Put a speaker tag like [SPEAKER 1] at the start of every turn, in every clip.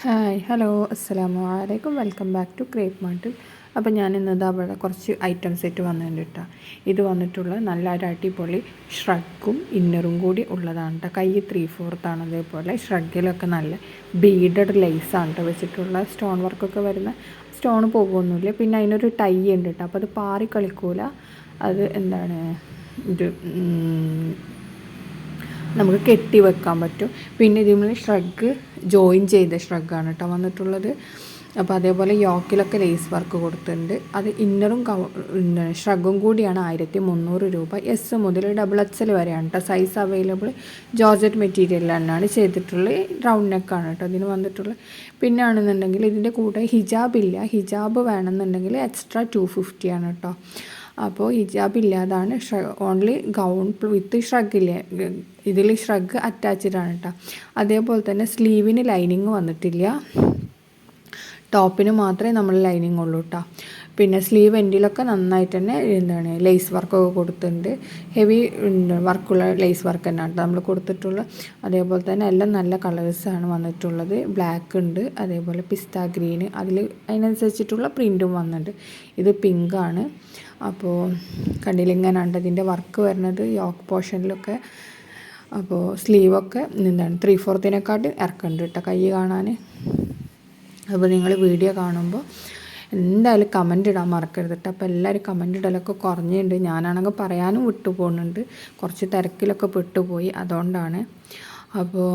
[SPEAKER 1] Hi hello അസ്സലാമു അലൈക്കും welcome back to crepe മാർട്ടിൽ. അപ്പോൾ ഞാൻ ഇന്നത് അവിടെ കുറച്ച് ഐറ്റം സെറ്റ് വന്നിട്ടുണ്ട് കേട്ടോ. ഇത് വന്നിട്ടുള്ള നല്ല ഒരു അടിപൊളി ഷ്രഗും ഇന്നറും കൂടി ഉള്ളതാണ് കേട്ടോ. കൈ 3/4 അതേപോലെ ഷ്രഗിലൊക്കെ നല്ല ബീഡഡ് ലേസാണ് കേട്ടോ വെച്ചിട്ടുള്ള. സ്റ്റോൺ വർക്കൊക്കെ വരുന്ന സ്റ്റോൺ പോകുമൊന്നുമില്ല. പിന്നെ അതിനൊരു ടൈ ഉണ്ട് കേട്ടോ. അപ്പോൾ അത് പാറി കളിക്കൂല. അത് എന്താണ് ഇത് നമുക്ക് കെട്ടി വെക്കാൻ പറ്റും. പിന്നെ ഇതിൽ ഷ്രഗ് ജോയിൻ ചെയ്ത ഷ്രഗാണ് കേട്ടോ വന്നിട്ടുള്ളത്. അപ്പോൾ അതേപോലെ യോക്കിലൊക്കെ ലേസ് വർക്ക് കൊടുത്തിട്ടുണ്ട്. അത് ഇന്നറും ഷ്രഗും കൂടിയാണ് 1300 രൂപ. എസ് മുതൽ XXL വരെയാണ് കേട്ടോ സൈസ് അവൈലബിൾ. ജോർജറ്റ് മെറ്റീരിയൽ തന്നെയാണ് ചെയ്തിട്ടുള്ളത്. റൗണ്ട് നെക്കാണ് കേട്ടോ ഇതിന് വന്നിട്ടുള്ളത്. പിന്നെ ആണെന്നുണ്ടെങ്കിൽ ഇതിൻ്റെ കൂടെ ഹിജാബ് ഇല്ല. ഹിജാബ് വേണമെന്നുണ്ടെങ്കിൽ എക്സ്ട്രാ 250 ആണ് കേട്ടോ. അപ്പോൾ ഹിജാബ് ഇല്ലാതാണ് ഓൺലി ഗൗൺ വിത്ത് ഷ്രഗില്ലേ. ഇതിൽ ഷ്രഗ് അറ്റാച്ച്ഡ് ആണ് കേട്ടോ. അതേപോലെ തന്നെ സ്ലീവിന് ലൈനിങ് വന്നിട്ടില്ല. ടോപ്പിന് മാത്രമേ നമ്മൾ ലൈനിങ് ഉള്ളൂ കേട്ടോ. പിന്നെ സ്ലീവ് എൻഡിലൊക്കെ നന്നായിട്ട് തന്നെ ലേസ് വർക്കൊക്കെ കൊടുത്തിട്ടുണ്ട്. ഹെവി വർക്കുള്ള ലേസ് വർക്ക് തന്നെയാണ് നമ്മൾ കൊടുത്തിട്ടുള്ളത്. അതേപോലെ തന്നെ എല്ലാം നല്ല കളേഴ്സാണ് വന്നിട്ടുള്ളത്. ബ്ലാക്ക് ഉണ്ട്, അതേപോലെ പിസ്ത ഗ്രീന്, അതിനനുസരിച്ചിട്ടുള്ള പ്രിൻറ്റും വന്നിട്ടുണ്ട്. ഇത് പിങ്കാണ്. അപ്പോൾ കണ്ടിലിങ്ങനാണ്ട് ഇതിൻ്റെ വർക്ക് വരുന്നത് യോക്ക് പോർഷനിലൊക്കെ. അപ്പോൾ സ്ലീവൊക്കെ 3/4 ഇറക്കുന്നുണ്ട് കേട്ടോ കൈ കാണാൻ. അപ്പോൾ നിങ്ങൾ വീഡിയോ കാണുമ്പോൾ എന്തായാലും കമൻ്റ് ഇടാൻ മറക്കരുത് കേട്ടോ. അപ്പോൾ എല്ലാവരും കമൻ്റ് ഇടലൊക്കെ കുറഞ്ഞിട്ടുണ്ട്. ഞാനാണെങ്കിൽ പറയാനും വിട്ടു പോകുന്നുണ്ട്. കുറച്ച് തിരക്കിലൊക്കെ പെട്ടുപോയി, അതുകൊണ്ടാണ്. അപ്പോൾ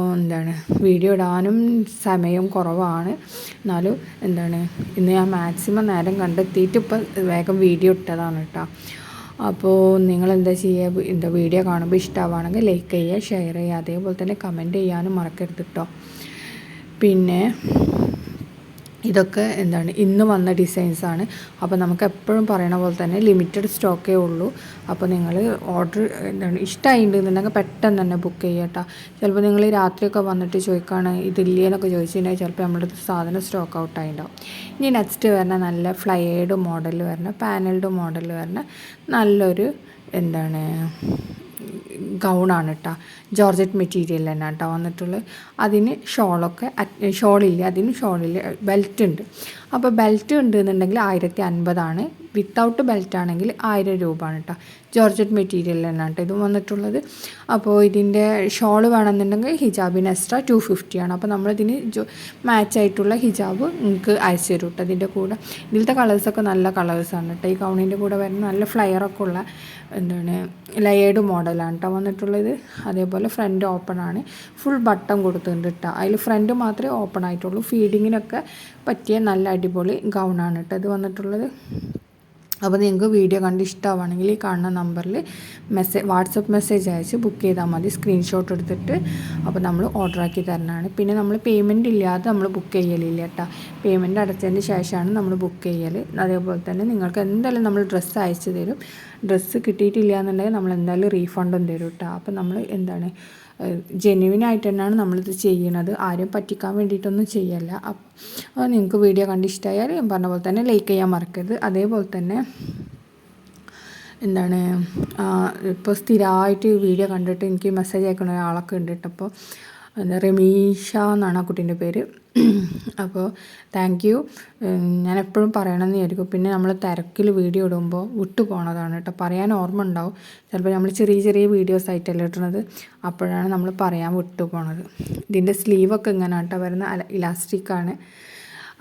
[SPEAKER 1] വീഡിയോ ഇടാനും സമയം കുറവാണ്. എന്നാലും ഇന്ന് ഞാൻ മാക്സിമം നേരം കണ്ടെത്തിയിട്ട് ഇപ്പം വേഗം വീഡിയോ ഇട്ടതാണ് കേട്ടോ. അപ്പോൾ നിങ്ങളെന്താ ചെയ്യുക, വീഡിയോ കാണുമ്പോൾ ഇഷ്ടമാവുകയാണെങ്കിൽ ലൈക്ക് ചെയ്യുക, ഷെയർ ചെയ്യുക, അതേപോലെ തന്നെ കമൻറ്റ് ചെയ്യാനും മറക്കരുത് കേട്ടോ. പിന്നെ ഇതൊക്കെ ഇന്ന് വന്ന ഡിസൈൻസാണ്. അപ്പോൾ നമുക്ക് എപ്പോഴും പറയണ പോലെ തന്നെ ലിമിറ്റഡ് സ്റ്റോക്കേ ഉള്ളൂ. അപ്പോൾ നിങ്ങൾ ഓർഡർ ഇഷ്ടമായിട്ടുണ്ടെന്നുണ്ടെങ്കിൽ പെട്ടെന്ന് തന്നെ ബുക്ക് ചെയ്യുക കേട്ടോ. ചിലപ്പോൾ നിങ്ങൾ രാത്രിയൊക്കെ വന്നിട്ട് ചോദിക്കുകയാണ് ഇതില്ലേന്നൊക്കെ ചോദിച്ചിട്ടുണ്ടെങ്കിൽ ചിലപ്പോൾ നമ്മുടെ സാധനം സ്റ്റോക്ക് ഔട്ട് ആയിട്ടുണ്ടാവും. ഇനി നെക്സ്റ്റ് വരുന്ന നല്ല ഫ്ലയേഡ് മോഡൽ വരുന്ന പാനൽഡ് മോഡൽ വരുന്ന നല്ലൊരു ഗൗണാണ് കേട്ടോ. ജോർജറ്റ് മെറ്റീരിയൽ തന്നെ കേട്ടോ വന്നിട്ടുള്ളത്. അതിന് ഷോളില്ല, അതിന് ഷോളില്ല, ബെൽറ്റ് ഉണ്ട്. അപ്പോൾ ബെൽറ്റ് ഉണ്ട് എന്നുണ്ടെങ്കിൽ 1050 വിത്തൗട്ട് ബെൽറ്റ് ആണെങ്കിൽ 1000 രൂപയാണ് കേട്ടോ. ജോർജറ്റ് മെറ്റീരിയൽ തന്നെ കേട്ടോ ഇതും വന്നിട്ടുള്ളത്. അപ്പോൾ ഇതിൻ്റെ ഷോള് വേണമെന്നുണ്ടെങ്കിൽ ഹിജാബിന് എക്സ്ട്രാ 250 ആണ്. അപ്പോൾ നമ്മളിതിന് മാച്ചായിട്ടുള്ള ഹിജാബ് നിങ്ങൾക്ക് അയച്ചു തരും കേട്ടോ ഇതിൻ്റെ കൂടെ. ഇതിലത്തെ കളേഴ്സൊക്കെ നല്ല കളേഴ്സാണ് കേട്ടോ. ഈ ഗൗണിൻ്റെ കൂടെ വരുന്ന നല്ല ഫ്ലയറൊക്കെ ഉള്ള ലയേർഡ് മോഡലാണ് കേട്ടോ വന്നിട്ടുള്ളത്. അതേപോലെ ഫ്രണ്ട് ഓപ്പൺ ആണ്, ഫുൾ ബട്ടൺ കൊടുത്തിട്ടുണ്ട് കേട്ടോ. അതിൽ ഫ്രണ്ട് മാത്രമേ ഓപ്പൺ ആയിട്ടുള്ളൂ. ഫീഡിങ്ങിനൊക്കെ പറ്റിയ നല്ല അടിപൊളി ഗൗണാണ് കേട്ടോ ഇത് വന്നിട്ടുള്ളത്. അപ്പോൾ നിങ്ങൾക്ക് വീഡിയോ കണ്ട് ഇഷ്ടമാവുകയാണെങ്കിൽ ഈ കാണുന്ന നമ്പറിൽ വാട്സപ്പ് മെസ്സേജ് അയച്ച് ബുക്ക് ചെയ്താൽ മതി, സ്ക്രീൻഷോട്ട് എടുത്തിട്ട്. അപ്പോൾ നമ്മൾ ഓർഡറാക്കി തരുന്നതാണ്. പിന്നെ നമ്മൾ പേയ്മെൻറ്റ് ഇല്ലാതെ നമ്മൾ ബുക്ക് ചെയ്യലില്ല കേട്ടോ. പേയ്മെൻറ്റ് അടച്ചതിന് ശേഷമാണ് നമ്മൾ ബുക്ക് ചെയ്യൽ. അതേപോലെ തന്നെ നിങ്ങൾക്ക് എന്തായാലും നമ്മൾ ഡ്രസ്സ് അയച്ചു തരും. ഡ്രസ്സ് കിട്ടിയിട്ടില്ല എന്നുണ്ടെങ്കിൽ നമ്മൾ എന്തായാലും റീഫണ്ടും തരും കേട്ടോ. അപ്പോൾ നമ്മൾ ജെന്യുവിനായിട്ട് തന്നെയാണ് നമ്മളിത് ചെയ്യണത്. ആരും പറ്റിക്കാൻ വേണ്ടിയിട്ടൊന്നും ചെയ്യല്ല. അപ്പോൾ നിങ്ങൾക്ക് വീഡിയോ കണ്ട് ഇഷ്ടമായാൽ ഞാൻ പറഞ്ഞ പോലെ തന്നെ ലൈക്ക് ചെയ്യാൻ മറക്കരുത്. അതേപോലെ തന്നെ ഇപ്പോൾ സ്ഥിരമായിട്ട് വീഡിയോ കണ്ടിട്ട് എനിക്ക് മെസ്സേജ് അയക്കുന്ന ഒരാളൊക്കെ ഉണ്ട് കേട്ടോ. അപ്പോൾ റമീഷ എന്നാണ് ആ കുട്ടീൻ്റെ പേര്. അപ്പോൾ താങ്ക് യു. ഞാൻ എപ്പോഴും പറയണമെന്ന് വിചാരിക്കും. പിന്നെ നമ്മൾ തിരക്കിൽ വീഡിയോ ഇടുമ്പോൾ വിട്ടു പോണതാണ് കേട്ടോ. പറയാൻ ഓർമ്മ ഉണ്ടാവും. ചിലപ്പോൾ നമ്മൾ ചെറിയ ചെറിയ വീഡിയോസ് ആയിട്ടല്ല ഇടുന്നത്. അപ്പോഴാണ് നമ്മൾ പറയാൻ വിട്ടു പോണത്. ഇതിൻ്റെ സ്ലീവൊക്കെ ഇങ്ങനെ കേട്ടോ വരുന്ന ഇലാസ്റ്റിക്കാണ്.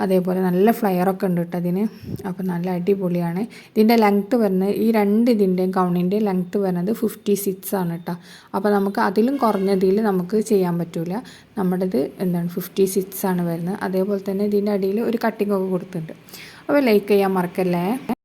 [SPEAKER 1] അതേപോലെ നല്ല ഫ്ലയറൊക്കെ ഉണ്ട് കേട്ടോ അതിന്. അപ്പോൾ നല്ല അടിപൊളിയാണ്. ഇതിൻ്റെ ലെങ്ത്ത് വരുന്നത് ഇതിൻ്റെയും ഗൗണിൻ്റെ ലെങ്ത്ത് വരുന്നത് 56 ആണ് കേട്ടോ. അപ്പോൾ നമുക്ക് അതിലും കുറഞ്ഞതിൽ നമുക്ക് ചെയ്യാൻ പറ്റില്ല. നമ്മുടേത് 56 ആണ് വരുന്നത്. അതേപോലെ തന്നെ ഇതിൻ്റെ അടിയിൽ ഒരു കട്ടിങ്ങൊക്കെ കൊടുത്തിട്ടുണ്ട്. അപ്പോൾ ലൈക്ക് ചെയ്യാൻ മറക്കല്ലേ.